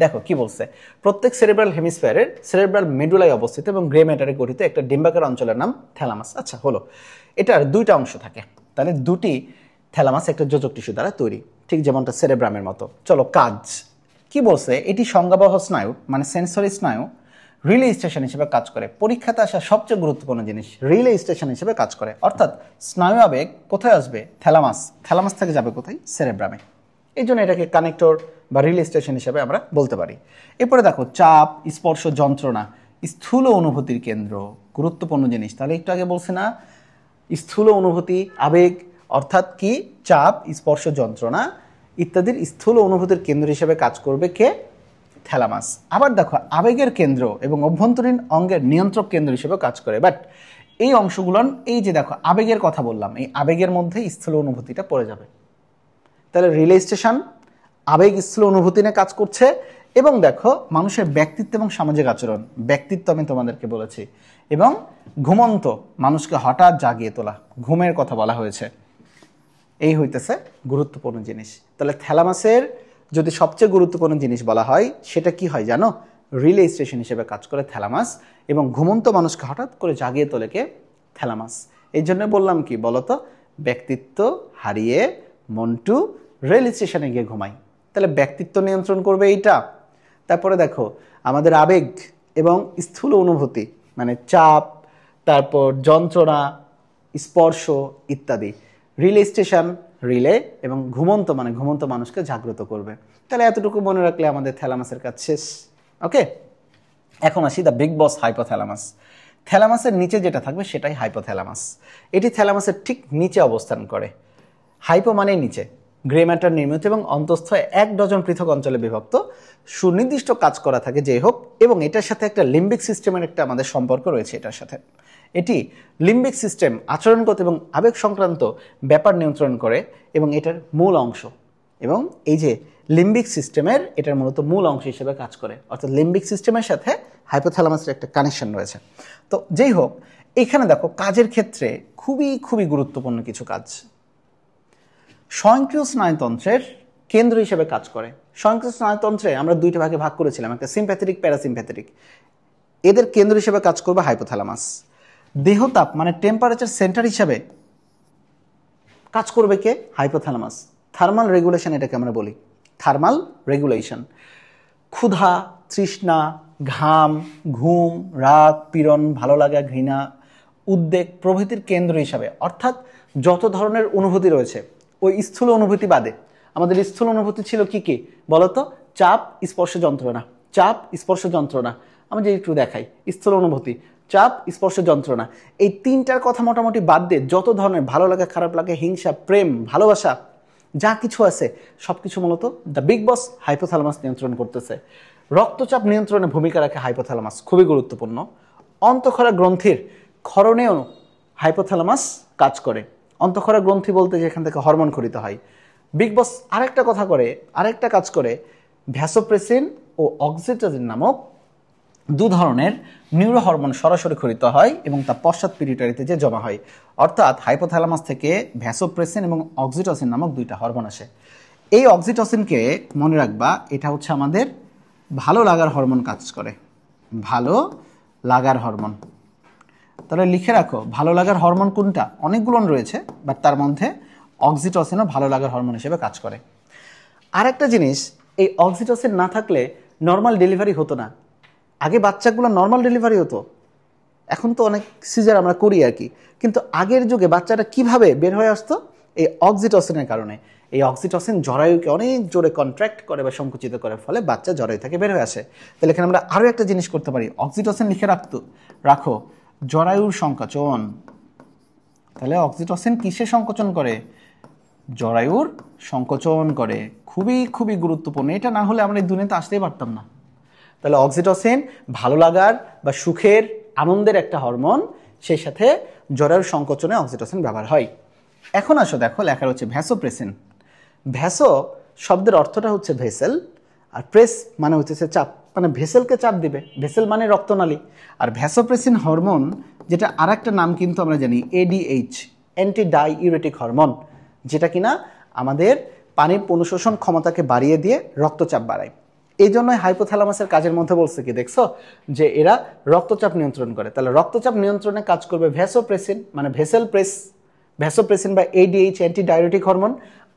দেখো কি বলছে, প্রত্যেক সেরেব্রাল হেমিস্ফিয়ারের সেরেব্রাল মেডুলায় অবস্থিত এবং গ্রে ম্যাটারে গঠিত একটা ডিম্বাকার অঞ্চলের নাম থ্যালামাস। আচ্ছা হলো, এটার 2টা অংশ থাকে, তাহলে 2টি থ্যালামাস একটা যোজক টিস্যু দ্বারা তৈরি, ঠিক যেমনটা সেরেব্রামের মতো। চলো কাজ কি বলছে, এটি সংজ্ঞাবহ স্নায়ু মানে সেন্সরি স্নায়ু রিলে স্টেশন হিসেবে কাজ করে। পরীক্ষাতে আসা সবচেয়ে গুরুত্বপূর্ণ জিনিস, রিলে স্টেশন হিসেবে কাজ করে। অর্থাৎ স্নায়ু আবেগ কোথায় আসবে? থ্যালামাস। থ্যালামাস থেকে যাবে কোথায়? সেরেব্রামে। এই জন্য এটাকে কানেক্টর বা রিলে স্টেশন হিসেবে আমরা বলতে পারি। এরপরে দেখো চাপ, স্পর্শ, যন্ত্রণা, স্থূল অনুভূতির কেন্দ্র, গুরুত্বপূর্ণ জিনিস। তাহলে একটু আগে বলছে না স্থূল অনুভূতি, আবেগ, অর্থাৎ কি চাপ, স্পর্শ, যন্ত্রণা ইত্যাদির স্থূল অনুভূতির কেন্দ্র হিসেবে কাজ করবে কে? থ্যালামাস। আবার দেখো আবেগের কেন্দ্র এবং অভ্যন্তরীণ অঙ্গের নিয়ন্ত্রক কেন্দ্র হিসেবে কাজ করে। বাট এই অংশগুলোর, এই যে দেখো আবেগের কথা বললাম, এই আবেগের মধ্যে স্থূল অনুভূতিটা পড়ে যাবে। তাহলে রিলে স্টেশন আবেগ, স্থূল অনুভূতি নিয়ে কাজ করছে। এবং দেখো মানুষের ব্যক্তিত্ব এবং সামাজিক আচরণ, ব্যক্তিত্ব আমি তোমাদেরকে বলেছি, এবং ঘুমন্ত মানুষকে হঠাৎ জাগিয়ে তোলা, ঘুমের কথা বলা হয়েছে। এই হইতেছে গুরুত্বপূর্ণ জিনিস। তাহলে থ্যালামাসের যদি সবচেয়ে গুরুত্বপূর্ণ জিনিস বলা হয় সেটা কি হয় জানো? রিলে স্টেশন হিসেবে কাজ করে থ্যালামাস, এবং ঘুমন্ত মানুষকে হঠাৎ করে জাগিয়ে তোলে কে? থ্যালামাস। এই জন্য বললাম কি বলতো, ব্যক্তিত্ব হারিয়ে মন্টু রেল স্টেশনে গিয়ে ঘুমাই। তাহলে ব্যক্তিত্ব নিয়ন্ত্রণ করবে এইটা। তারপরে দেখো আমাদের আবেগ এবং স্থূল অনুভূতি মানে চাপ, তারপর যন্ত্রণা, স্পর্শ ইত্যাদি রিলে স্টেশন, রিলে এবং ঘুমন্ত মানে ঘুমন্ত মানুষকে জাগ্রত করবে। তাহলে এতটুকু মনে রাখলে আমাদের থ্যালামাসের কাজ শেষ। ওকে, এখন আসি দ্য বিগ বস হাইপোথ্যালামাস। থ্যালামাসের নিচে যেটা থাকবে সেটাই হাইপোথ্যালামাস। এটি থ্যালামাসের ঠিক নিচে অবস্থান করে। হাইপো মানে নিচে, গ্রে ম্যাটার নির্মিত এবং অন্তঃস্থ 1 ডজন পৃথক অঞ্চলে বিভক্ত, সুনির্দিষ্ট কাজ করা থাকে যেই হোক, এবং এটার সাথে একটা লিম্বিক সিস্টেমের একটা আমাদের সম্পর্ক রয়েছে এটার সাথে। এটি লিম্বিক সিস্টেম আচরণগত এবং আবেগ সংক্রান্ত ব্যাপার নিয়ন্ত্রণ করে এবং এটার মূল অংশ। এবং এই যে লিম্বিক সিস্টেমের এটার মূলত মূল অংশ হিসেবে কাজ করে, অর্থাৎ লিম্বিক সিস্টেমের সাথে হাইপোথ্যালামাসের একটা কানেকশন রয়েছে। তো যেই হোক, এখানে দেখো কাজের ক্ষেত্রে খুবই খুবই গুরুত্বপূর্ণ কিছু কাজ স্বয়ংক্রিয় স্নায়ুতন্ত্রের কেন্দ্র হিসেবে কাজ করে। স্বয়ংক্রিয় স্নায়ুতন্ত্রে আমরা দুইটা ভাগে ভাগ করেছিলাম, একটা সিম্প্যাথেটিক, প্যারাসিম্প্যাথেটিক। এদের কেন্দ্র হিসেবে কাজ করবে হাইপোথ্যালামাস। দেহতাপ মানে টেম্পারেচার সেন্টার হিসেবে কাজ করবে কে? হাইপোথ্যালামাস। থার্মাল রেগুলেশন এটাকে আমরা বলি, থার্মাল রেগুলেশন। ক্ষুধা, তৃষ্ণা, ঘাম, ঘুম, রাগ, পীড়ন, ভালো লাগা, ঘৃণা, উদ্বেগ প্রভৃতির কেন্দ্র হিসাবে, অর্থাৎ যত ধরনের অনুভূতি রয়েছে ওই স্থূল অনুভূতি বাদে আমাদের স্থূল অনুভূতি ছিল কি কি বলতো? চাপ, স্পর্শ, যন্ত্রণা। চাপ, স্পর্শ, যন্ত্রণা। আমি যে একটু দেখাই, স্থূল অনুভূতি, চাপ, স্পর্শ, যন্ত্রণা, এই তিনটার কথা মোটামুটি বাদ দিয়ে যত ধরনের ভালো লাগা, খারাপ লাগা, হিংসা, প্রেম, ভালোবাসা যা কিছু আছে সব কিছু মূলত দ্য বিগ বস হাইপোথ্যালামাস নিয়ন্ত্রণ করতেছে। রক্তচাপ নিয়ন্ত্রণে ভূমিকা রাখে হাইপোথ্যালামাস, খুবই গুরুত্বপূর্ণ। অন্তঃক্ষরা গ্রন্থির ক্ষরণেও হাইপোথ্যালামাস কাজ করে। অন্তঃক্ষরা গ্রন্থি বলতে যেখান থেকে হরমোন খরিত হয়। বিগ বস আরেকটা কথা করে, আরেকটা কাজ করে, ভ্যাসোপ্রেসিন ও অক্সিটোসিন নামক দু ধরনের নিউরো হরমোন সরাসরি খরিত হয় এবং তা পশ্চাৎ পিটুইটারিতে যে জমা হয়। অর্থাৎ হাইপোথ্যালামাস থেকে ভ্যাসোপ্রেসিন এবং অক্সিটোসিন নামক দুইটা হরমোন আসে। এই অক্সিটোসিনকে মনে রাখবা, এটা হচ্ছে আমাদের ভালো লাগার হরমোন কাজ করে, ভালো লাগার হরমোন। তাহলে লিখে রাখো ভালো লাগার হরমোন কোনটা? অনেকগুলো রয়েছে, বাট তার মধ্যে অক্সিটোসিনও ভালো লাগার হরমোন হিসেবে কাজ করে। আরেকটা জিনিস, এই অক্সিটোসিন না থাকলে নর্মাল ডেলিভারি হতো না। আগে বাচ্চাগুলো নর্মাল ডেলিভারি হতো, এখন তো অনেক সিজার আমরা করি আর কি, কিন্তু আগের যুগে বাচ্চাটা কিভাবে বের হয়ে আসতো? এই অক্সিটোসিনের কারণে। এই অক্সিটোসিন জরায়ুকে অনেক জোরে কন্ট্রাক্ট করে বা সংকুচিত করে, ফলে বাচ্চা জরায়ু থেকে বের হয়ে আসে। তাহলে এখানে আমরা আরও একটা জিনিস করতে পারি, অক্সিটোসিন লিখে রাখো জরায়ুর সংকোচন। তাহলে অক্সিটোসিন কিসে সংকোচন করে? জরায়ুর সংকোচন করে। খুবই খুবই গুরুত্বপূর্ণ, এটা না হলে আমরা এই দুনিয়াতে আসতেই পারতাম না। তাহলে অক্সিটোসিন ভালো লাগার বা সুখের, আনন্দের একটা হরমোন, সেই সাথে জরায়ুর সংকোচনে অক্সিটোসিন ব্যবহার হয়। এখন আসো দেখো লেখা হচ্ছে ভ্যাসোপ্রেসিন। ভ্যাসো শব্দের অর্থটা হচ্ছে ভেসেল, আর প্রেস মানে হচ্ছে চাপ, মানে ভেসেলকে চাপ দিবে। ভেসেল মানে রক্তনালী। আর ভ্যাসোপ্রেসিন হরমোন, যেটা আর একটা নাম কিন্তু আমরা জানি এডিএইচ, অ্যান্টি ডাইউরেটিক হরমোন, যেটা কিনা আমাদের পানির পুনঃশোষণ ক্ষমতাকে বাড়িয়ে দিয়ে রক্তচাপ বাড়ায়। এই জন্যই হাইপোথ্যালামাসের কাজের মধ্যে বলছে কি দেখছো, যে এরা রক্তচাপ নিয়ন্ত্রণ করে। তাহলে রক্তচাপ নিয়ন্ত্রণে কাজ করবে ভ্যাসোপ্রেসিন, মানে ভ্যাসোপ্রেসিন বা এডিএইচ, অ্যান্টি ডাইউরেটিক হরমোন।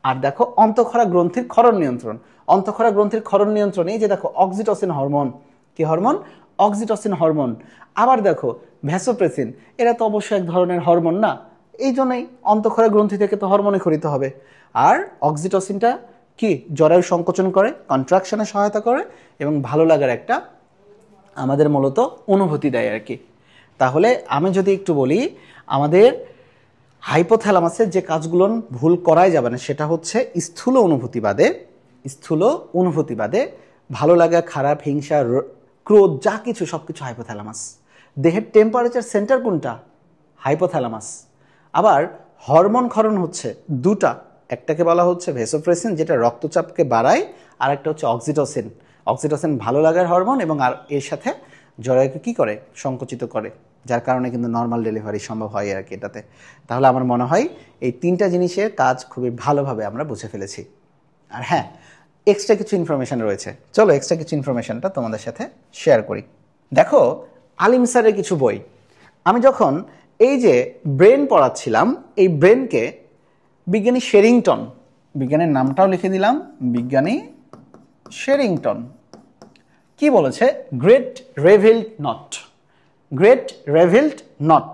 আর দেখো অন্তঃক্ষরা গ্রন্থির ক্ষরণ নিয়ন্ত্রণ। অন্তঃক্ষরা গ্রন্থির ক্ষরণ নিয়ন্ত্রণ, এই যে দেখো অক্সিটোসিন হরমোন। কি হরমোন? Oxytocin hormone. আবার দেখো ভ্যাসোপ্রেসিন, এরা তো অবশ্যই এক ধরনের হরমোন না, এই জন্যই অন্তঃক্ষরা গ্রন্থি থেকে তো হরমোনে খরিত হবে। আর অক্সিটোসিনটা কি জরায়ু সংকোচন করে, কন্ট্রাকশনে সহায়তা করে এবং ভালো লাগার একটা আমাদের মূলত অনুভূতি দেয় আর কি। তাহলে আমি যদি একটু বলি, আমাদের হাইপোথ্যালামাসের যে কাজগুলো ভুল করাই যাবে না সেটা হচ্ছে স্থূল অনুভূতিবাদে ভালো লাগা, খারাপ, হিংসা, ক্রোধ যা কিছু সব কিছু হাইপোথ্যালামাস। দেহের টেম্পারেচার সেন্টার কোনটা? হাইপোথ্যালামাস। আবার হরমোন ক্ষরণ হচ্ছে দুটা, একটাকে বলা হচ্ছে ভেসোপ্রেসিন যেটা রক্তচাপকে বাড়ায়, আর একটা হচ্ছে অক্সিটোসিন ভালো লাগার হরমোন, এবং আর এর সাথে জরায়ুকে কি করে? সংকুচিত করে, যার কারণে কিন্তু নর্মাল ডেলিভারি সম্ভব হয় আর কি এটাতে। তাহলে আমার মনে হয় এই তিনটা জিনিসের কাজ খুবই ভালোভাবে আমরা বুঝে ফেলেছি। আর হ্যাঁ, এক্সট্রা কিছু ইনফরমেশন রয়েছে, চলো এক্সট্রা কিছু ইনফরমেশনটা তোমাদের সাথে শেয়ার করি। দেখো, আলিম স্যারের কিছু বই, আমি যখন এই যে ব্রেন পড়াচ্ছিলাম, এই ব্রেনকে বিজ্ঞানী শেরিংটন, বিজ্ঞানীর নামটাও লিখে দিলাম, বিজ্ঞানী শেরিংটন কি বলেছে? গ্রেট রেভিল্ড নট,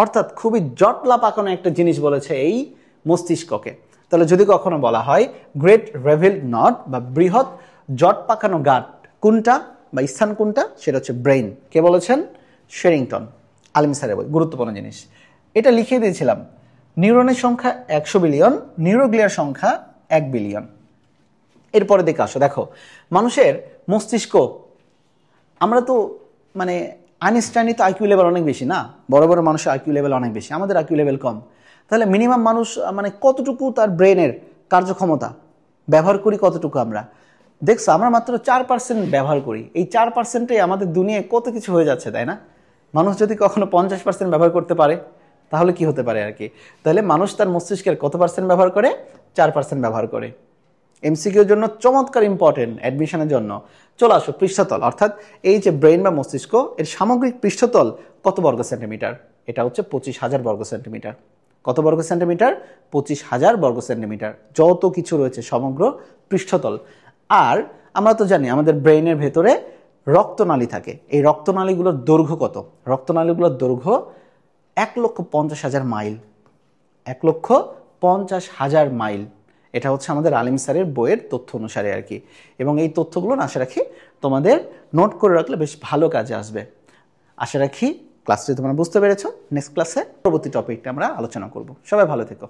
অর্থাৎ খুবই জটলা পাকানো একটা জিনিস বলেছে এই মস্তিষ্ককে। তাহলে যদি কখনো বলা হয় গ্রেট রেভিল্ড নট বা বৃহৎ জট পাকানো গাঁট কোনটা বা স্থান কোনটা, সেটা হচ্ছে ব্রেইন। কে বলেছেন? শেরিংটন, আলিম স্যারের বই, গুরুত্বপূর্ণ জিনিস। এটা লিখিয়ে দিয়েছিলাম। নিউরনের সংখ্যা 100 বিলিয়ন, নিউরোগ্লিয়ার সংখ্যা 1 বিলিয়ন। এরপরে দেখে আসো, দেখো মানুষের মস্তিষ্ক, আমরা তো মানে আইনস্টাইনই তো আইকিউ লেভেল অনেক বেশি না, বড় বড় মানুষের আইকিউ লেভেল অনেক বেশি, আমাদের আইকিউ লেভেল কম। তাহলে মিনিমাম মানুষ মানে কতটুকু তার ব্রেনের কার্যক্ষমতা ব্যবহার করি, কতটুকু আমরা দেখছো? আমরা মাত্র 4% ব্যবহার করি। এই 4%এই আমাদের দুনিয়ায় কত কিছু হয়ে যাচ্ছে, তাই না? মানুষ যদি কখনো 50% ব্যবহার করতে পারে তাহলে কি হতে পারে আর কি। তাহলে মানুষ তার মস্তিষ্কের কত পার্সেন্ট ব্যবহার করে? 4% ব্যবহার করে। এমসিকিউর জন্য চমৎকার ইম্পর্টেন্ট, অ্যাডমিশনের জন্য। চলে আসো পৃষ্ঠতল, অর্থাৎ এই যে ব্রেন বা মস্তিষ্ক, এর সামগ্রিক পৃষ্ঠতল কত বর্গ সেন্টিমিটার? এটা হচ্ছে 25,000 বর্গ সেন্টিমিটার। কত বর্গ সেন্টিমিটার? 25,000 বর্গ সেন্টিমিটার যত কিছু রয়েছে সমগ্র পৃষ্ঠতল। আর আমরা তো জানি আমাদের ব্রেইনের ভেতরে রক্তনালী থাকে। এই রক্তনালীগুলোর দৈর্ঘ্য কত? রক্তনালীগুলোর দৈর্ঘ্য 1,50,000 মাইল। 1,50,000 মাইল। এটা হচ্ছে আমাদের আলিম স্যারের বইয়ের তথ্য অনুসারে আর কি। এবং এই তথ্যগুলো আশা রাখি তোমাদের নোট করে রাখলে বেশ ভালো কাজে আসবে। আশা রাখি ক্লাসটি তোমরা বুঝতে পেরেছো। নেক্সট ক্লাসে পরবর্তী টপিকটা আমরা আলোচনা করব। সবাই ভালো থেকো।